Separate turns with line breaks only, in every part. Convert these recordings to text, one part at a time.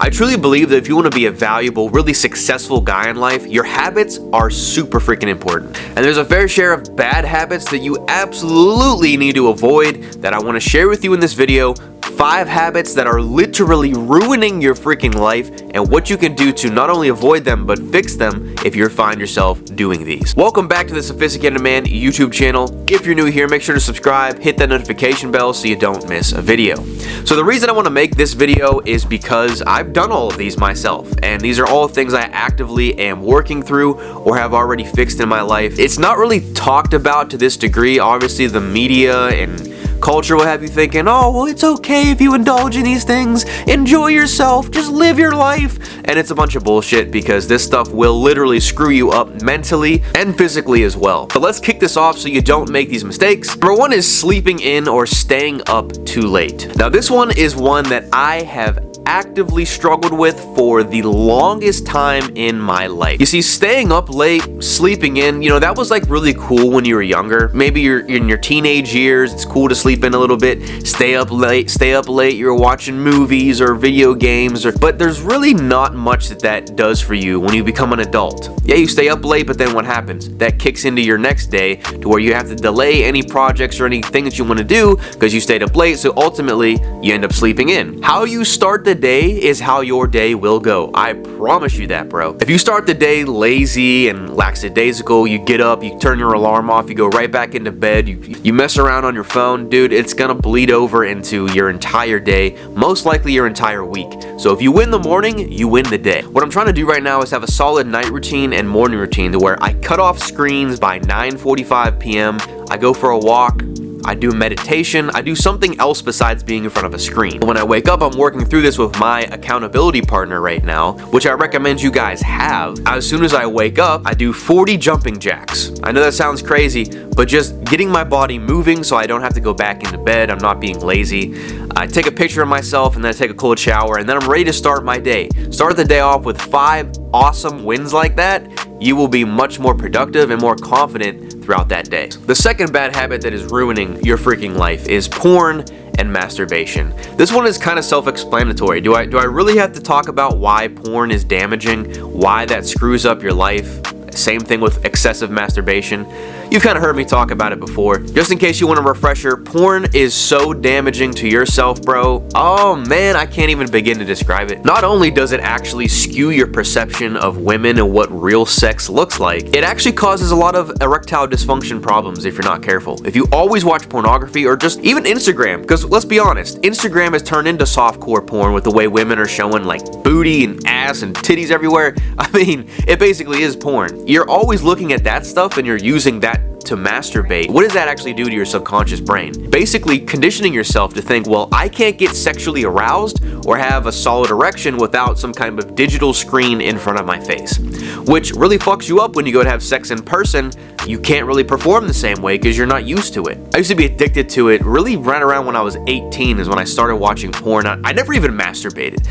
I truly believe that if you want to be a valuable, really successful guy in life, your habits are super freaking important. And there's a fair share of bad habits that you absolutely need to avoid that I want to share with you in this video. 5 habits that are literally ruining your freaking life and what you can do to not only avoid them but fix them if you find yourself doing these. Welcome back to the Sophisticated Man YouTube channel. If you're new here, make sure to subscribe, hit that notification bell so you don't miss a video. So the reason I want to make this video is because I've done all of these myself, and these are all things I actively am working through or have already fixed in my life. It's not really talked about to this degree. Obviously the media and culture will have you thinking, oh, well, it's okay if you indulge in these things, enjoy yourself, just live your life. And it's a bunch of bullshit because this stuff will literally screw you up mentally and physically as well. So let's kick this off so you don't make these mistakes. Number 1 is sleeping in or staying up too late. Now this one is one that I have actively struggled with for the longest time in my life. You see, staying up late, sleeping in, that was like really cool when you were younger. Maybe you're in your teenage years, it's cool to sleep in a little bit, stay up late, you're watching movies or video games, but there's really not much that does for you when you become an adult. Yeah, you stay up late, but then what happens? That kicks into your next day to where you have to delay any projects or anything that you want to do because you stayed up late, so ultimately you end up sleeping in. How you start the day is how your day will go. I promise you that, bro. If you start the day lazy and lackadaisical, you get up, you turn your alarm off, you go right back into bed, you mess around on your phone, dude, it's gonna bleed over into your entire day, most likely your entire week. So if you win the morning, you win the day. What I'm trying to do right now is have a solid night routine and morning routine to where I cut off screens by 9:45 p.m. I go for a walk, I do meditation, I do something else besides being in front of a screen. When I wake up, I'm working through this with my accountability partner right now, which I recommend you guys have. As soon as I wake up, I do 40 jumping jacks. I know that sounds crazy, but just getting my body moving so I don't have to go back into bed, I'm not being lazy. I take a picture of myself and then I take a cold shower and then I'm ready to start my day. Start the day off with 5 awesome wins like that. You will be much more productive and more confident throughout that day. The second bad habit that is ruining your freaking life is porn and masturbation. This one is kind of self-explanatory. Do I really have to talk about why porn is damaging, why that screws up your life? Same thing with excessive masturbation. You've kind of heard me talk about it before. Just in case you want a refresher, porn is so damaging to yourself, bro. Oh man, I can't even begin to describe it. Not only does it actually skew your perception of women and what real sex looks like, it actually causes a lot of erectile dysfunction problems if you're not careful. If you always watch pornography or just even Instagram, because let's be honest, Instagram has turned into softcore porn with the way women are showing like booty and ass and titties everywhere. I mean, it basically is porn. You're always looking at that stuff and you're using that to masturbate. What does that actually do to your subconscious brain? Basically conditioning yourself to think, well, I can't get sexually aroused or have a solid erection without some kind of digital screen in front of my face, which really fucks you up when you go to have sex in person. You can't really perform the same way because you're not used to it. I used to be addicted to it really right around when I was 18 is when I started watching porn. I never even masturbated.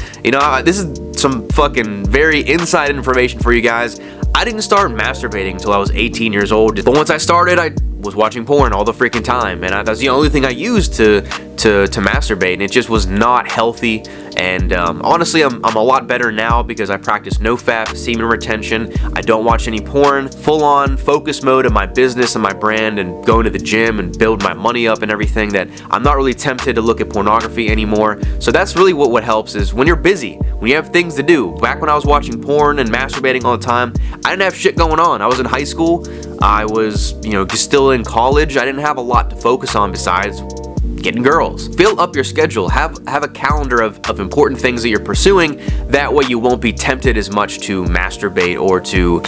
This is some fucking very inside information for you guys. I didn't start masturbating until I was 18 years old. But once I started, I was watching porn all the freaking time, and that's the only thing I used to masturbate, and it just was not healthy. And honestly, I'm a lot better now because I practice no-fap, semen retention. I don't watch any porn, full-on focus mode of my business and my brand and going to the gym and build my money up and everything, that I'm not really tempted to look at pornography anymore. So that's really what helps is when you're busy, when you have things to do. Back when I was watching porn and masturbating all the time, I didn't have shit going on. I was in high school. I was, still in college. I didn't have a lot to focus on besides getting girls. Fill up your schedule. Have a calendar of important things that you're pursuing. That way you won't be tempted as much to masturbate or to,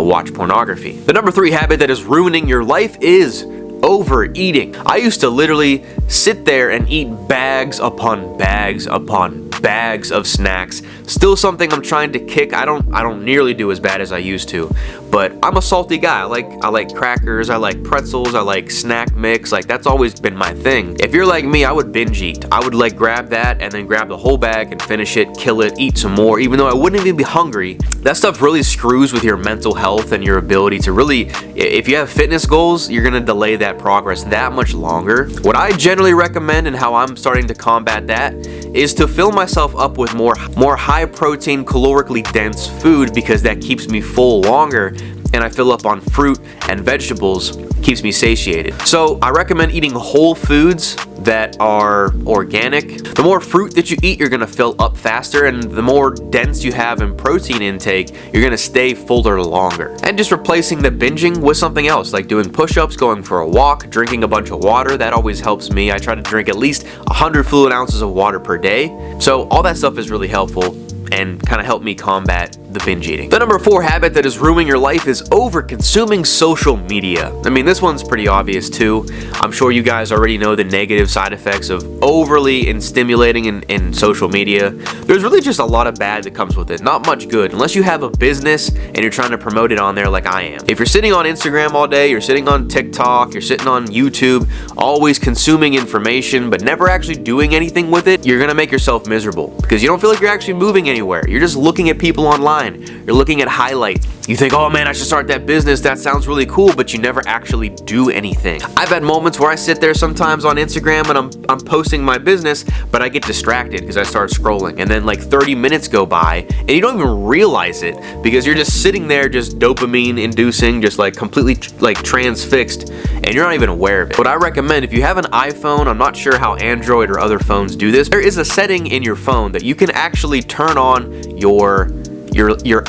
watch pornography. The number 3 habit that is ruining your life is overeating. I used to literally sit there and eat bags upon bags upon bags of snacks. Still something I'm trying to kick. I don't nearly do as bad as I used to, but I'm a salty guy. I like crackers, I like pretzels, I like snack mix. Like, that's always been my thing. If you're like me, I would binge eat. I would like grab that and then grab the whole bag and finish it, kill it, eat some more, even though I wouldn't even be hungry. That stuff really screws with your mental health and your ability to really, if you have fitness goals, you're gonna delay that progress that much longer. What I generally recommend and how I'm starting to combat that is to fill myself up with more high protein, calorically dense food, because that keeps me full longer, and I fill up on fruit and vegetables, keeps me satiated. So I recommend eating whole foods that are organic. The more fruit that you eat, you're gonna fill up faster, and the more dense you have in protein intake, you're gonna stay fuller longer. And just replacing the binging with something else, like doing push-ups, going for a walk, drinking a bunch of water. That always helps me. I try to drink at least 100 fluid ounces of water per day. So all that stuff is really helpful and kind of help me combat the binge eating. The number 4 habit that is ruining your life is over-consuming social media. I mean, this one's pretty obvious too. I'm sure you guys already know the negative side effects of overly and stimulating in social media. There's really just a lot of bad that comes with it. Not much good, unless you have a business and you're trying to promote it on there like I am. If you're sitting on Instagram all day, you're sitting on TikTok, you're sitting on YouTube, always consuming information but never actually doing anything with it, you're gonna make yourself miserable because you don't feel like you're actually moving anywhere. You're just looking at people online. You're looking at highlights. You think, oh man, I should start that business. That sounds really cool, but you never actually do anything. I've had moments where I sit there sometimes on Instagram and I'm posting my business, but I get distracted because I start scrolling, and then like 30 minutes go by and you don't even realize it because you're just sitting there, just dopamine inducing, just like completely like transfixed, and you're not even aware of it. What I recommend, if you have an iPhone, I'm not sure how Android or other phones do this, there is a setting in your phone that you can actually turn on your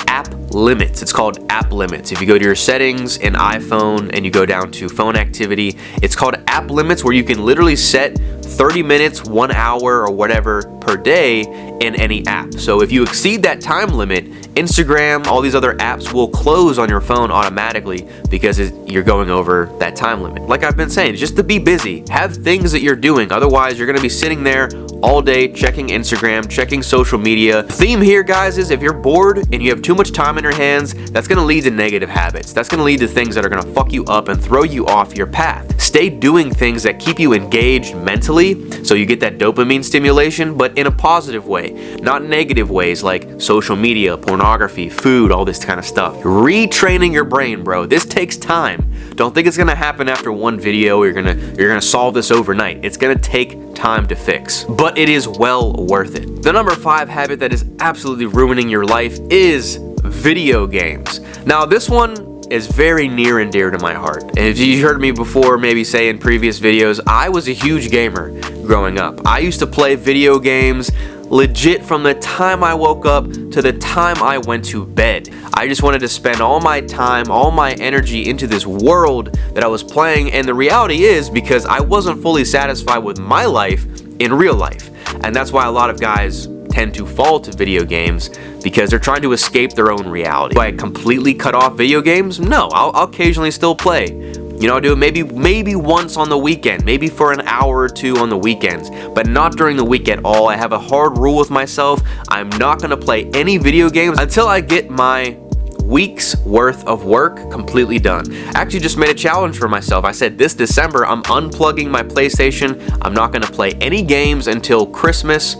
app limits. It's called app limits. If you go to your settings in iPhone and you go down to phone activity, it's called app limits, where you can literally set 30 minutes, 1 hour, or whatever per day in any app. So if you exceed that time limit, Instagram, all these other apps will close on your phone automatically because you're going over that time limit. Like I've been saying, just to be busy, have things that you're doing. Otherwise, you're gonna be sitting there all day checking Instagram, checking social media. The theme here, guys, is if you're bored and you have too much time in your hands, that's gonna lead to negative habits. That's gonna lead to things that are gonna fuck you up and throw you off your path. Stay doing things that keep you engaged mentally so you get that dopamine stimulation, but in a positive way, not negative ways like social media, pornography, food, all this kind of stuff. Retraining your brain, bro. This takes time. Don't think it's gonna happen after one video, or you're gonna solve this overnight. It's gonna take time to fix, but it is well worth it. The number 5 habit that is absolutely ruining your life is video games. Now, this one is very near and dear to my heart. And if you heard me before, maybe say in previous videos, I was a huge gamer growing up. I used to play video games legit from the time I woke up to the time I went to bed. I just wanted to spend all my time, all my energy into this world that I was playing, and the reality is because I wasn't fully satisfied with my life in real life. And that's why a lot of guys tend to fall to video games, because they're trying to escape their own reality. Do I completely cut off video games? No, I'll occasionally still play. You know, I'll do it maybe once on the weekend, maybe for an hour or two on the weekends, but not during the week at all. I have a hard rule with myself. I'm not gonna play any video games until I get my week's worth of work completely done. I actually just made a challenge for myself. I said this December, I'm unplugging my PlayStation. I'm not gonna play any games until Christmas,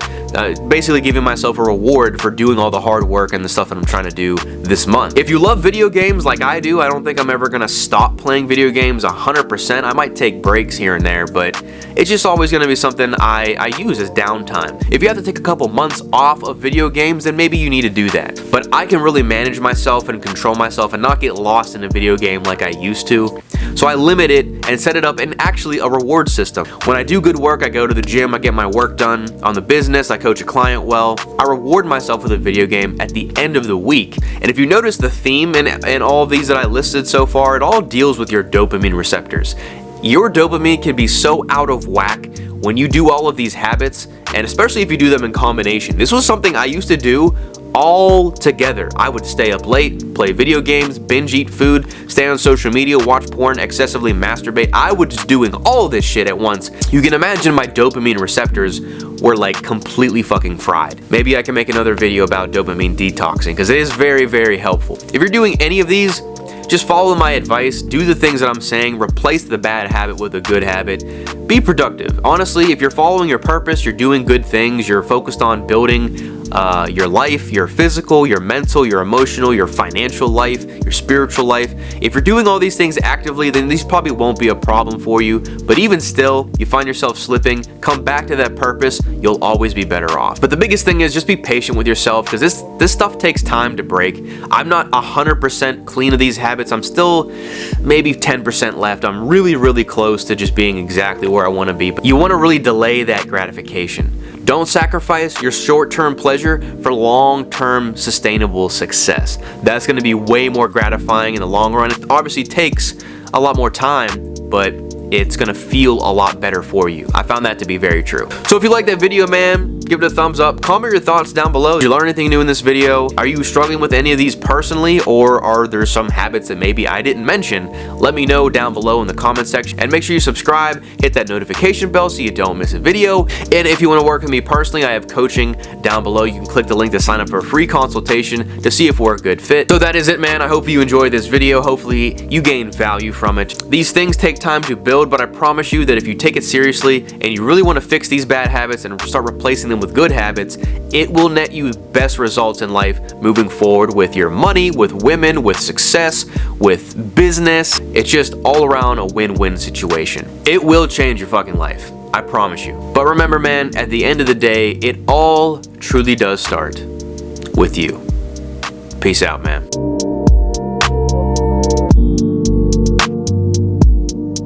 basically giving myself a reward for doing all the hard work and the stuff that I'm trying to do this month. If you love video games like I do, I don't think I'm ever gonna stop playing video games 100%. I might take breaks here and there, but it's just always gonna be something I use as downtime. If you have to take a couple months off of video games, then maybe you need to do that. But I can really manage myself and control myself and not get lost in a video game like I used to. So I limit it and set it up in actually a reward system. When I do good work, I go to the gym, I get my work done. On the business, I coach a client well. I reward myself with a video game at the end of the week. And if you notice the theme in all of these that I listed so far, it all deals with your dopamine receptors. Your dopamine can be so out of whack when you do all of these habits, and especially if you do them in combination. This was something I used to do all together. I would stay up late, play video games, binge eat food, stay on social media, watch porn, excessively masturbate. I was just doing all this shit at once. You can imagine my dopamine receptors were like completely fucking fried. Maybe I can make another video about dopamine detoxing, because it is very, very helpful. If you're doing any of these, Just follow my advice, do the things that I'm saying, replace the bad habit with a good habit, be productive. Honestly, if you're following your purpose, you're doing good things, you're focused on building your life, your physical, your mental, your emotional, your financial life, your spiritual life. If you're doing all these things actively, then these probably won't be a problem for you. But even still, you find yourself slipping, come back to that purpose, you'll always be better off. But the biggest thing is just be patient with yourself, because this stuff takes time to break. I'm not 100% clean of these habits. I'm still maybe 10% left. I'm really close to just being exactly where I want to be. But you want to really delay that gratification. Don't sacrifice your short-term pleasure for long-term sustainable success. That's going to be way more gratifying in the long run. It obviously takes a lot more time, but it's going to feel a lot better for you. I found that to be very true. So if you like that video, man, give it a thumbs up. Comment your thoughts down below. Did you learn anything new in this video? Are you struggling with any of these personally, or are there some habits that maybe I didn't mention? Let me know down below in the comment section, and make sure you subscribe, hit that notification bell so you don't miss a video. And if you want to work with me personally, I have coaching down below. You can click the link to sign up for a free consultation to see if we're a good fit. So that is it, man. I hope you enjoyed this video. Hopefully you gain value from it. These things take time to build, but I promise you that if you take it seriously and you really want to fix these bad habits and start replacing them with good habits, it will net you best results in life moving forward with your money, with women, with success, with business. It's just all around a win-win situation. It will change your fucking life. I promise you. But remember, man, at the end of the day, it all truly does start with you. Peace out, man.